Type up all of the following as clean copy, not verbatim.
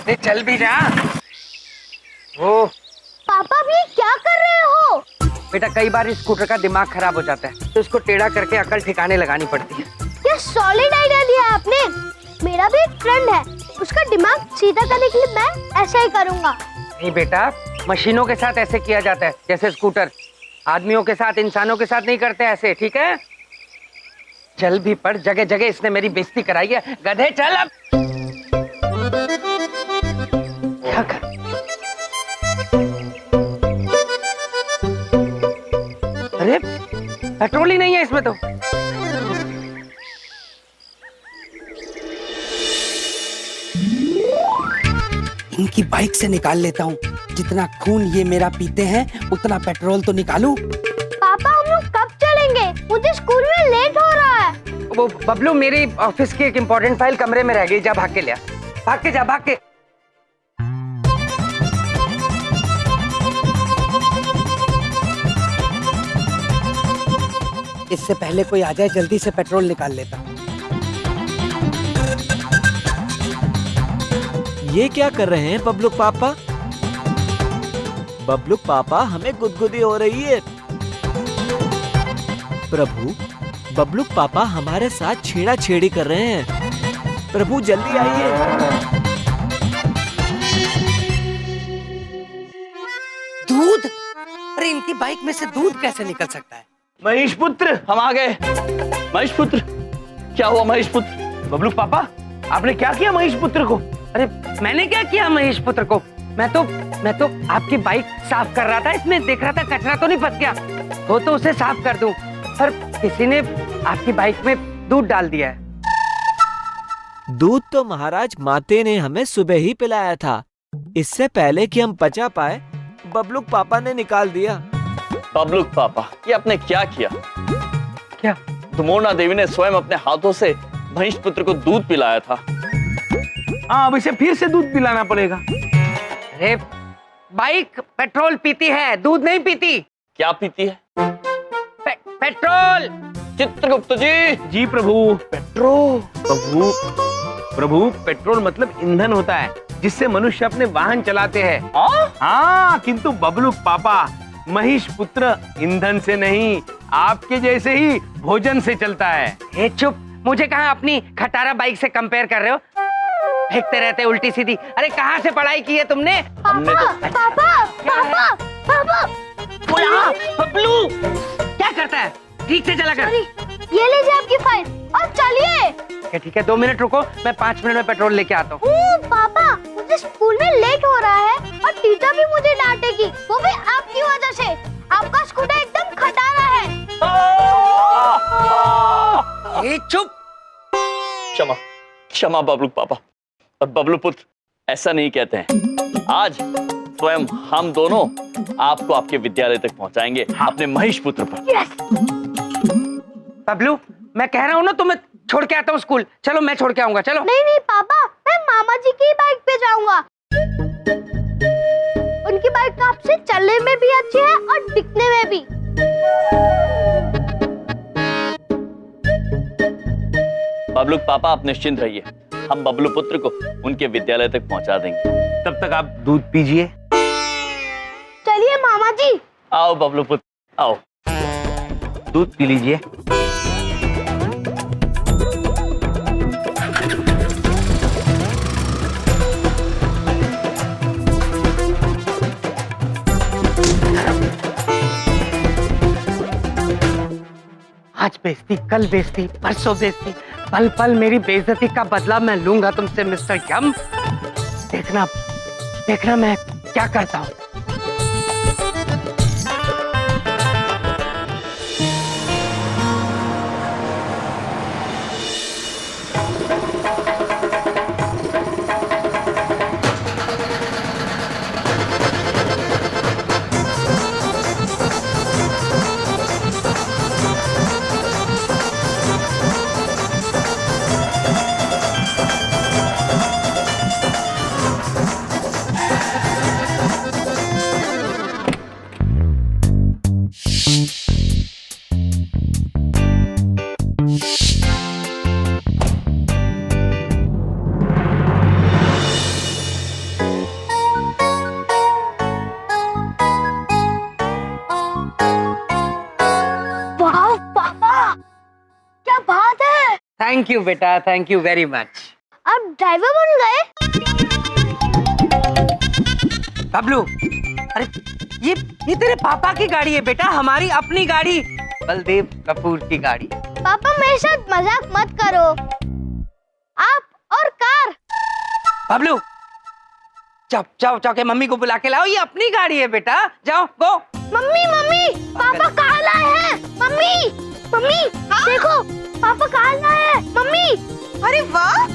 अरे चल भी जा। ओ पापा भी क्या कर रहे हो? बेटा कई बार इस स्कूटर का दिमाग खराब हो जाता है तो इसको टेढ़ा करके अकल ठिकाने लगानी पड़ती है। क्या सॉलिड आइडिया दिया आपने। मेरा भी एक फ्रेंड है, उसका दिमाग सीधा करने के लिए मैं ऐसा ही करूँगा। नहीं बेटा, मशीनों के साथ ऐसे किया जाता है जैसे स्कूटर। आदमियों के साथ, इंसानों के साथ नहीं करते ऐसे, ठीक है? चल भी पड़, जगह जगह इसने मेरी बेइज्जती कराई है। गधे चल अब। क्या कर? अरे पेट्रोल ही नहीं है इसमें तो। इनकी बाइक से निकाल लेता हूँ। जितना खून ये मेरा पीते हैं उतना पेट्रोल तो निकालूं। पापा हम लोग कब चलेंगे? मुझे स्कूल में लेट हो रहा है। वो बबलू, मेरी ऑफिस की एक इम्पोर्टेंट फाइल कमरे में रह गई। जा भाग के ले आ। भाग के जा, भाग के। इससे पहले कोई आ जाए जल्दी से पेट्रोल निकाल लेता। ये क्या कर रहे हैं बबलू पापा? बबलू पापा, हमें गुदगुदी हो रही है। प्रभु, बबलू पापा हमारे साथ छेड़ा छेड़ी कर रहे हैं। प्रभु जल्दी आइए। दूध? अरे इनकी बाइक में से दूध कैसे निकल सकता है? महेश पुत्र, हम आ गए। महेश पुत्र, क्या हुआ महेश पुत्र? बबलू पापा, आपने क्या किया महेश पुत्र को? अरे मैंने क्या किया महेश पुत्र को? मैं तो आपकी बाइक साफ कर रहा था। इसमें देख रहा था कचरा तो नहीं फंस गया हो तो उसे साफ कर दूं, पर किसी ने आपकी बाइक में दूध डाल दिया है। दूध तो महाराज माते ने हमें सुबह ही पिलाया था। इससे पहले कि हम पचा पाए, बबलू पापा ने निकाल दिया। बबलू पापा, ये आपने क्या किया? क्या? धुमोना देवी ने स्वयं अपने हाथों से महेश पुत्र को दूध पिलाया था। हाँ, अब इसे फिर से दूध पिलाना पड़ेगा। अरे बाइक पेट्रोल पीती है, दूध नहीं पीती। क्या पीती है? पेट्रोल। चित्रगुप्त जी। जी प्रभु। पेट्रोल। प्रभु, पेट्रोल मतलब ईंधन होता है जिससे मनुष्य अपने वाहन चलाते हैं। हाँ, किंतु बबलू पापा, महेश पुत्र ईंधन से नहीं, आपके जैसे ही भोजन से चलता है। ए चुप, मुझे कहाँ अपनी खटारा बाइक से कंपेयर कर रहे हो? फेंकते रहते उल्टी सीधी। अरे कहाँ से पढ़ाई की है तुमने? पापा। बबलू क्या करता है? ठीक से चला कर। ये लीजिए आपकी फाइल और चलिए। ठीक है, 2 मिनट रुको, मैं 5 मिनट में पेट्रोल लेके आता हूँ। पापा, मुझे स्कूल में लेट हो रहा है और टीचर भी मुझे डांटेगी, वो भी आपकी वजह से। आपका स्कूटर एकदम खटारा है। ए चुप। क्षमा, क्षमा बबलू पापा और बबलू पुत्र, ऐसा नहीं कहते हैं। आज स्वयं हम दोनों आपको आपके विद्यालय तक पहुंचाएंगे, अपने महेश पुत्र पर। बबलू, मैं कह रहा हूँ ना तुम्हें छोड़ के आता हूँ स्कूल। चलो मैं छोड़ के आऊंगा, चलो। नहीं पापा, मैं मामा जी की बाइक पे जाऊंगा। उनकी बाइक आपसे चलने में भी अच्छी है और दिखने में भी। बबलू पापा, आप निश्चिंत रहिए, हम बबलू पुत्र को उनके विद्यालय तक पहुंचा देंगे। तब तक आप दूध पीजिए। चलिए मामा जी। आओ बबलू पुत्र, आओ, दूध पी लीजिए। आज बेइज्जती, कल बेइज्जती, परसों बेइज्जती, पल पल मेरी बेइज्जती का बदला मैं लूंगा तुमसे मिस्टर यम। देखना मैं क्या करता हूँ। थैंक यू बेटा, थैंक यू वेरी मच। आप ड्राइवर बन गए? बबलू, अरे ये तेरे पापा की गाड़ी है बेटा, हमारी अपनी गाड़ी, बलदेव कपूर की गाड़ी। पापा मेरे साथ मजाक मत करो। आप और कार। बबलू, जाओ के मम्मी को बुला के लाओ, ये अपनी गाड़ी है बेटा, जाओ गो। मम्मी मम्मी, पापा कार लाए हैं। मम्मी मम्मी, देखो पापा कार लाए हैं। मम्मी, अरे वाह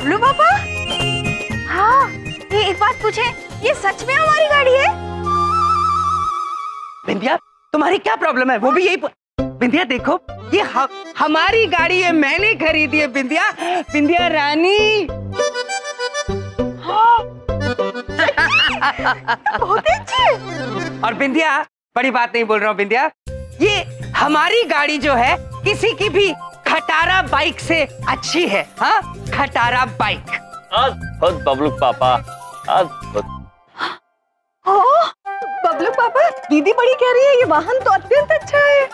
लो पापा। हाँ ये एक बात पूछे, ये सच में हमारी गाड़ी है? बिंदिया, तुम्हारी क्या प्रॉब्लम है? वो भी यही बिंदिया देखो, ये हमारी गाड़ी है, मैंने खरीदी है बिंदिया, बिंदिया रानी। हाँ। बहुत ही अच्छी। और बिंदिया, बड़ी बात नहीं बोल रहा हूँ बिंदिया, ये हमारी गाड़ी जो है किसी की भी खटारा बाइक से अच्छी है। हाँ, खटारा बाइक। अद्भुत बबलू पापा, अद्भुत। बबलू पापा, दीदी बड़ी कह रही है ये वाहन तो अत्यंत अच्छा है।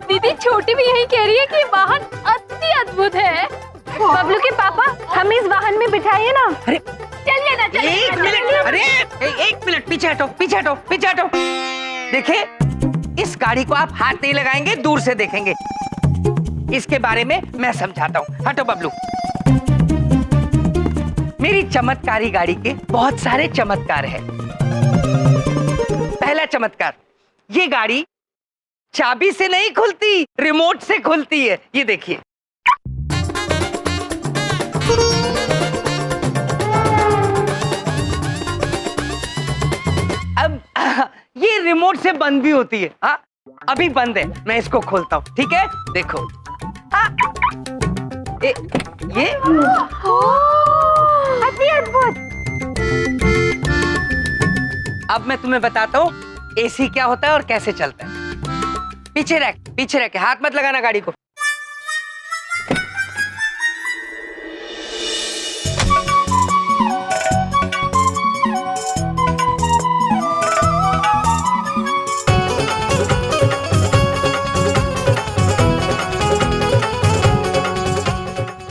दीदी छोटी भी यही कह रही है कि ये वाहन अति अद्भुत है। बबलू के पापा, हम इस वाहन में बिठाइए ना। अरे चलिए ना, चलिए एक ना, मिनट, चलिए। अरे एक मिनट, पीछे हटो, पीछे हटो, पीछे हटो। देखिए, इस गाड़ी को आप हाथ नहीं लगाएंगे, दूर से देखेंगे। इसके बारे में मैं समझाता हूँ। हटो बबलू। मेरी चमत्कारी गाड़ी के बहुत सारे चमत्कार हैं। पहला चमत्कार, ये गाड़ी चाबी से नहीं खुलती, रिमोट से खुलती है। ये देखिए। अब ये रिमोट से बंद भी होती है। हाँ, अभी बंद है, मैं इसको खोलता हूँ, ठीक है? देखो। ये अति अद्भुत। अब मैं तुम्हें बताता हूँ एसी क्या होता है और कैसे चलता है। पीछे रह के, हाथ मत लगाना गाड़ी को।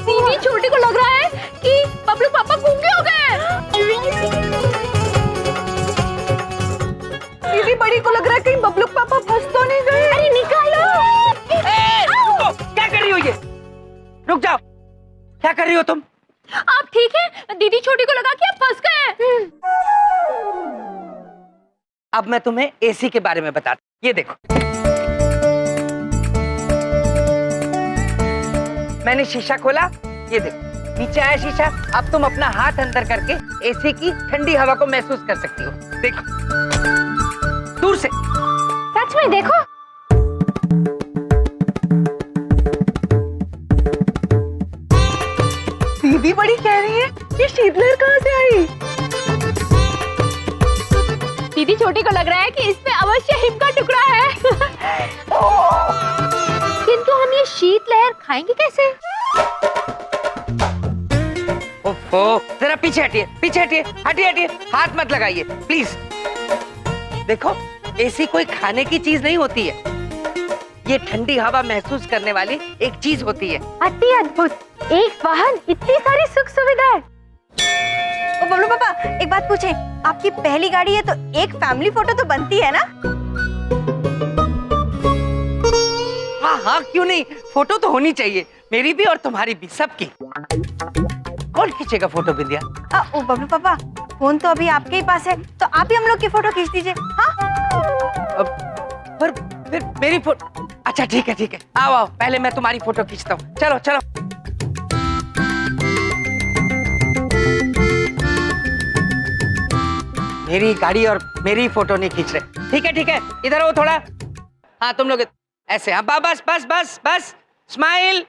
दीदी छोटी को लग रहा है कि बबलू पापा गूंगे हो गए। दीदी बड़ी को लग रहा है कहीं बबलू पापा फंस तो नहीं गए। अरे निकालो। क्या कर रही हो ये? रुक जाओ, क्या कर रही हो तुम? आप ठीक है? दीदी छोटी को लगा कि आप फंस गए। अब मैं तुम्हें एसी के बारे में बताता हूँ। ये देखो, मैंने शीशा खोला, ये देखो नीचे आया शीशा। अब तुम अपना हाथ अंदर करके एसी की ठंडी हवा को महसूस कर सकती हो। देखो, दूर से। सच में देखो। दीदी बड़ी कह रही है ये शीतलहर कहाँ से आई? दीदी छोटी को लग रहा है कि इसमें अवश्य हिम का टुकड़ा है। किंतु हम ये शीतलहर खाएंगे कैसे? ओफो, जरा पीछे हटिए, हटिए, हाथ मत लगाइए प्लीज। देखो, एसी कोई खाने की चीज नहीं होती है, ये ठंडी हवा महसूस करने वाली एक चीज होती है। अति अद्भुत, एक वाहन, इतनी सारी सुख सुविधाएं। ओ बबलू पापा, एक बात पूछे, आपकी पहली गाड़ी है तो एक फैमिली फोटो तो बनती है ना? हाँ, क्यों नहीं, फोटो तो होनी चाहिए, मेरी भी और तुम्हारी भी, सबकी। कौन खींचेगा फोटो बिंदिया? ओ बबलू पापा, फोन तो अभी आपके ही पास है, तो आप ही हम लोग की फोटो खींच दीजिए। हाँ? पर फिर मेरी फोटो। अच्छा ठीक है, आओ, पहले मैं तुम्हारी फोटो खींचता हूँ। चलो। मेरी गाड़ी और मेरी फोटो नहीं खींच रहे। ठीक है, इधर आओ थोड़ा। हाँ, तुम लोग ऐसे। हाँ, बस, स्माइल।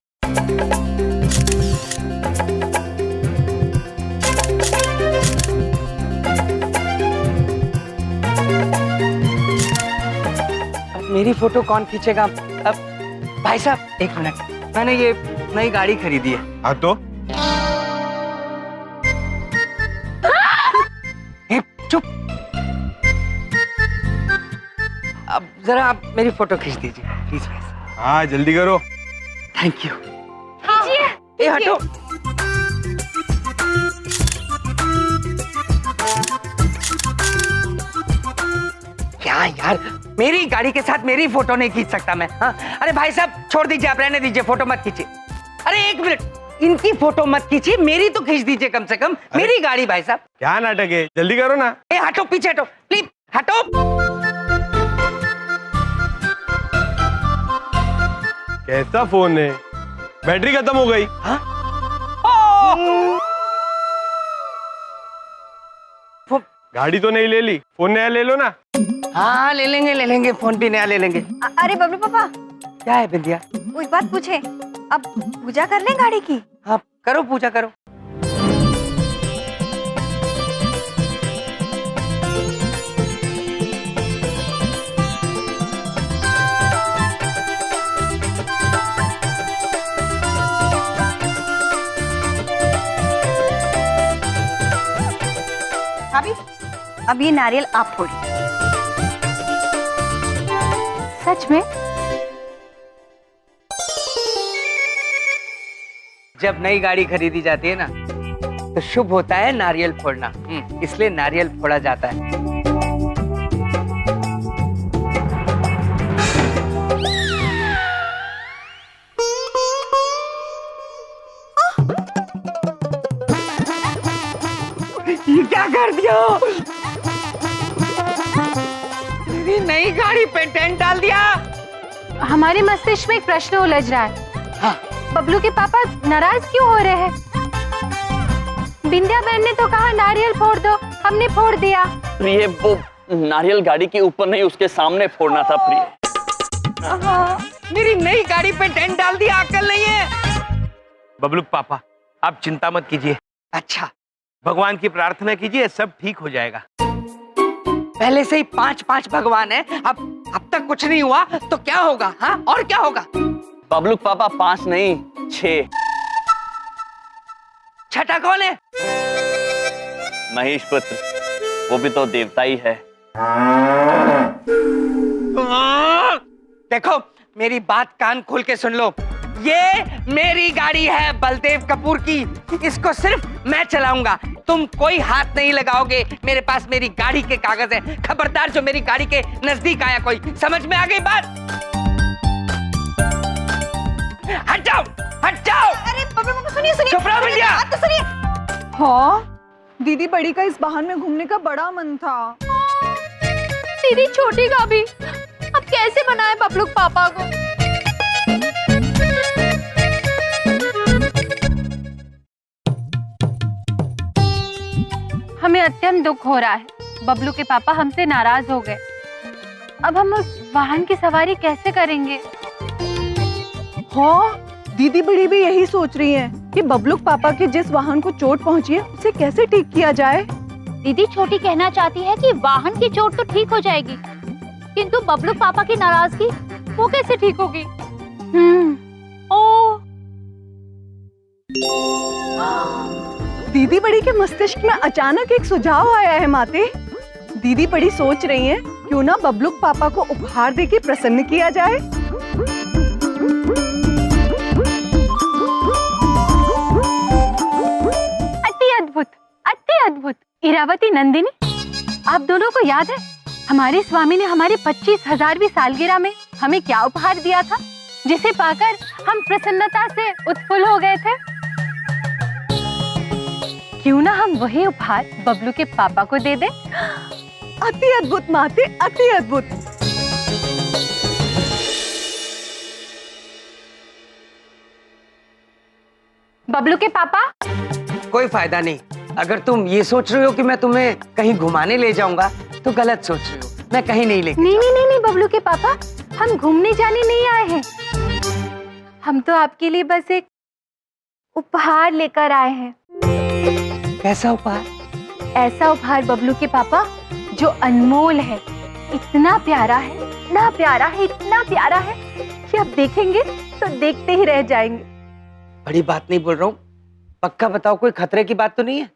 अब मेरी फोटो कौन खींचेगा? अब भाई साहब, एक मिनट, मैंने ये नई गाड़ी खरीदी है। हाँ तो चुप। अब जरा आप मेरी फोटो खींच दीजिए। प्लीज। हाँ जल्दी करो। Thank you. कीजिए। ए हटो। क्या यार, मेरी गाड़ी के साथ मेरी फोटो नहीं खींच सकता मैं? हाँ? अरे भाई साहब छोड़ दीजिए, आप रहने दीजिए, फोटो मत खींचिए। अरे एक मिनट, इनकी फोटो मत खींचिए, मेरी तो खींच दीजिए कम से कम। मेरी गाड़ी भाई साहब। क्या नाटक है, जल्दी करो ना। ए हटो, पीछे हटो प्लीज, हटो। कैसा फोन है, बैटरी खत्म हो गई। हाँ? गाड़ी तो नहीं ले ली, फोन नया ले लो ना। हाँ ले लेंगे, फोन भी नया ले लेंगे। अरे बबलू पापा, क्या है बिंदिया? वो एक बात पूछे, अब पूजा कर लें गाड़ी की? हाँ करो, पूजा करो। भाभी, अब ये नारियल आप फोड़िए। सच में? जब नई गाड़ी खरीदी जाती है ना, तो शुभ होता है नारियल फोड़ना। इसलिए नारियल फोड़ा जाता है। ये क्या कर दिया? मेरी नई गाड़ी पे टेंट डाल दिया। हमारे मस्तिष्क में एक प्रश्न उलझ रहा है। हाँ। बबलू के पापा नाराज क्यों हो रहे हैं? बिंदिया बहन ने तो कहा नारियल फोड़ दो, हमने फोड़ दिया। प्रिय, वो नारियल गाड़ी के ऊपर नहीं, उसके सामने फोड़ना था प्रिय। मेरी नई गाड़ी पे टेंट डाल दिया, अकल नहीं है। बबलू पापा, आप चिंता मत कीजिए। अच्छा, भगवान की प्रार्थना कीजिए, सब ठीक हो जाएगा। पहले से ही 5-5 भगवान है, अब तक कुछ नहीं हुआ तो क्या होगा? हाँ, और क्या होगा? बबलू पापा 5 नहीं 6। छठा कौन है? महेश पुत्र, वो भी तो देवता ही है। देखो, मेरी बात कान खोल के सुन लो। ये मेरी गाड़ी है, बलदेव कपूर की। इसको सिर्फ मैं चलाऊंगा, तुम कोई हाथ नहीं लगाओगे। मेरे पास मेरी गाड़ी के कागज है। खबरदार जो मेरी गाड़ी के नजदीक आया कोई। समझ में आ गई बात? हट जाओ, हट जाओ। अरे पापा सुनिए, चुप रहो बिंदिया। बात तो सुनिए। हाँ, दीदी बड़ी का इस वाहन में घूमने का बड़ा मन था। दीदी छोटी का भी। अब कैसे बनाए बबलू पापा को? हमें अत्यंत दुख हो रहा है। बबलू के पापा हमसे नाराज हो गए। अब हम उस वाहन की सवारी कैसे करेंगे? हाँ, दीदी बड़ी भी यही सोच रही हैं कि बबलू पापा के जिस वाहन को चोट पहुंची है उसे कैसे ठीक किया जाए। दीदी छोटी कहना चाहती है कि वाहन की चोट तो ठीक हो जाएगी, किंतु बबलू पापा की नाराजगी वो कैसे ठीक होगी? ओ, दीदी बड़ी के मस्तिष्क में अचानक एक सुझाव आया है माते। दीदी बड़ी सोच रही हैं क्यों ना बबलू पापा को उपहार देके प्रसन्न किया जाए। अति अद्भुत। इरावती, नंदिनी, आप दोनों को याद है हमारे स्वामी ने हमारे 25,000वीं सालगिरह में हमें क्या उपहार दिया था, जिसे पाकर हम प्रसन्नता से उत्फुल्ल हो गए थे? क्यों ना हम वही उपहार बबलू के पापा को दे दें? अति अद्भुत माते, अति अद्भुत। बबलू के पापा, कोई फायदा नहीं। अगर तुम ये सोच रहे हो कि मैं तुम्हें कहीं घुमाने ले जाऊंगा तो गलत सोच रहे हो। मैं कहीं नहीं ले। नहीं बबलू के पापा, हम घूमने जाने नहीं आए हैं। हम तो आपके लिए बस एक उपहार लेकर आए हैं। कैसा उपहार? ऐसा उपहार बबलू के पापा जो अनमोल है, इतना प्यारा है, इतना प्यारा है, इतना प्यारा है कि आप देखेंगे तो देखते ही रह जाएंगे। बड़ी बात नहीं बोल रहा हूँ, पक्का बताओ कोई खतरे की बात तो नहीं है?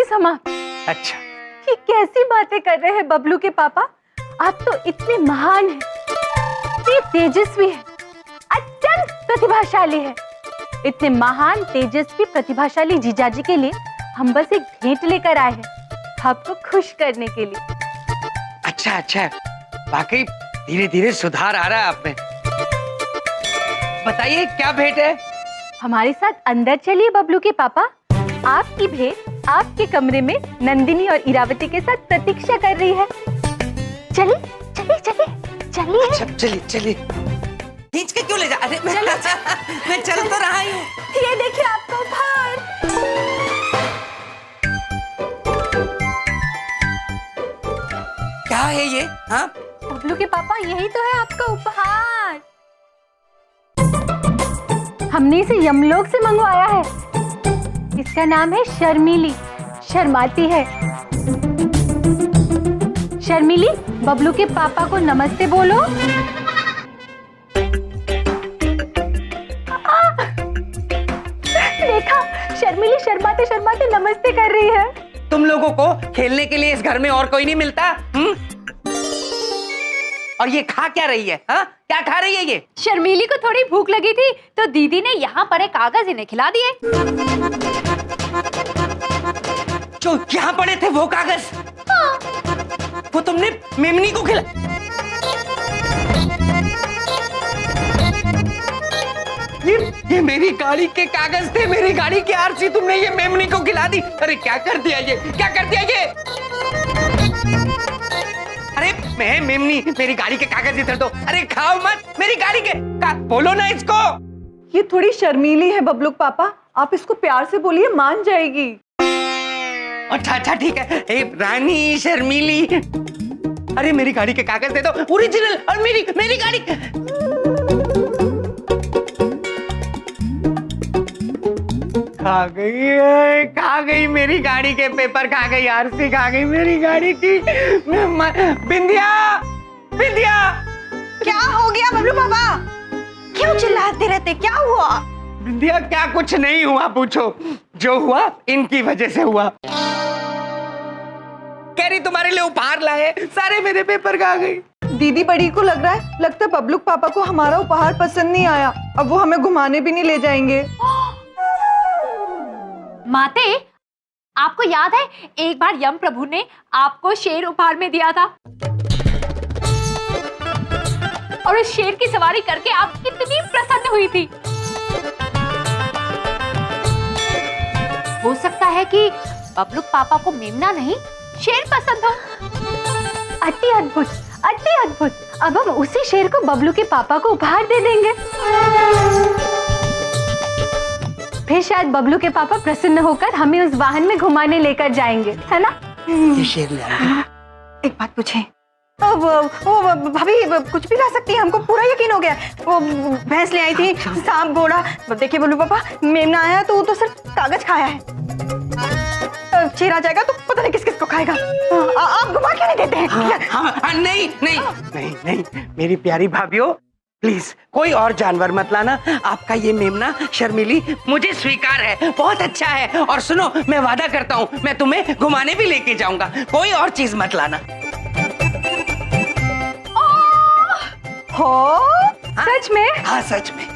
समाप्त। अच्छा, ये कैसी बातें कर रहे हैं बबलू के पापा? आप तो इतने महान हैं, इतने तेजस्वी हैं, अत्यंत प्रतिभाशाली हैं। इतने महान, तेजस्वी, प्रतिभाशाली जीजाजी के लिए हम बस एक भेंट लेकर आए हैं, आपको खुश करने के लिए। अच्छा अच्छा, वाकई धीरे धीरे सुधार आ रहा है आप में। बताइए क्या भेंट है? हमारे साथ अंदर चलिए बबलू के पापा। आपकी भेंट आपके कमरे में नंदिनी और इरावती के साथ प्रतीक्षा कर रही है। चलिए चलिए चलिए चलिए। अच्छा चलिए चलिए। खींच के क्यों ले जा? अरे मैं चल तो रहा हूँ। ये देखिए आपका उपहार। क्या है ये? हाँ, बबलू के पापा, यही तो है आपका उपहार। हमने इसे यमलोक से मंगवाया है। इसका नाम है शर्मीली, शर्माती है। शर्मीली, बबलू के पापा को नमस्ते बोलो। देखा, शर्मीली शर्माते शर्माते नमस्ते कर रही है। तुम लोगों को खेलने के लिए इस घर में और कोई नहीं मिलता? और ये खा क्या रही है? हाँ, क्या खा रही है ये? शर्मीली को थोड़ी भूख लगी थी तो दीदी ने यहाँ पड़े कागज इन्हें खिला दिए। जो यहाँ पड़े थे वो कागज? हाँ। वो तुमने मेमनी को खिला? ये मेरी गाड़ी के कागज थे, मेरी गाड़ी की आरसी तुमने ये मेमनी को खिला दी। अरे क्या कर दिया ये? क्या कर दिया ये? अरे मैं मेमनी, मेरी गाड़ी के कागज इधर दो। अरे खाओ मत, मेरी गाड़ी के बोलो ना इसको। ये थोड़ी शर्मीली है बबलू पापा, आप इसको प्यार से बोलिए, मान जाएगी। अच्छा अच्छा ठीक है। ए, रानी शर्मीली, अरे मेरी गाड़ी के कागज दे दो, ओरिजिनल। और मेरी गाड़ी खा गई मेरी गाड़ी के पेपर, खा गई आरसी, खा गई मेरी गाड़ी की। बिंदिया, बिंदिया, क्या हो गया बबलू पापा? क्यों चिल्लाते रहते, क्या हुआ? बिंदिया क्या कुछ नहीं हुआ, पूछो। जो हुआ इनकी वजह से हुआ। कह रही तुम्हारे लिए उपहार लाए, सारे मेरे पेपर खा गई। दीदी बड़ी को लगता है बबलू पापा को हमारा उपहार पसंद नहीं आया। अब वो हमें घुमाने भी नहीं ले जाएंगे। माते, आपको याद है एक बार यम प्रभु ने आपको शेर उपहार में दिया था और उस शेर की सवारी करके आप कितनी प्रसन्न हुई थी। हो सकता है कि बबलू पापा को मेमना नहीं, शेर पसंद हो। अति अद्भुत, अति अद्भुत। अब हम उसी शेर को बबलू के पापा को उपहार दे देंगे। फिर शायद बबलू के पापा प्रसन्न होकर हमें उस वाहन में घुमाने लेकर जाएंगे, है ना? ये शेर ले आया। एक बात पूछे, वो भाभी कुछ भी ला सकती है, हमको पूरा यकीन हो गया। वो भैंस ले आई थी, सांप, घोड़ा। देखिए बबलू पापा, मेमना आया तो वो तो सिर्फ कागज खाया है। शेर आ जाएगा तो पता नहीं किस किस को खाएगा। आप घुमा क्यों नहीं देते हैं? नहीं नहीं नहीं नहीं, मेरी प्यारी भाभीओ, प्लीज कोई और जानवर मत लाना। आपका ये मेमना शर्मीली मुझे स्वीकार है, बहुत अच्छा है। और सुनो, मैं वादा करता हूँ मैं तुम्हें घुमाने भी लेके जाऊंगा। कोई और चीज मत लाना। हो? हाँ? सच में? हाँ सच में।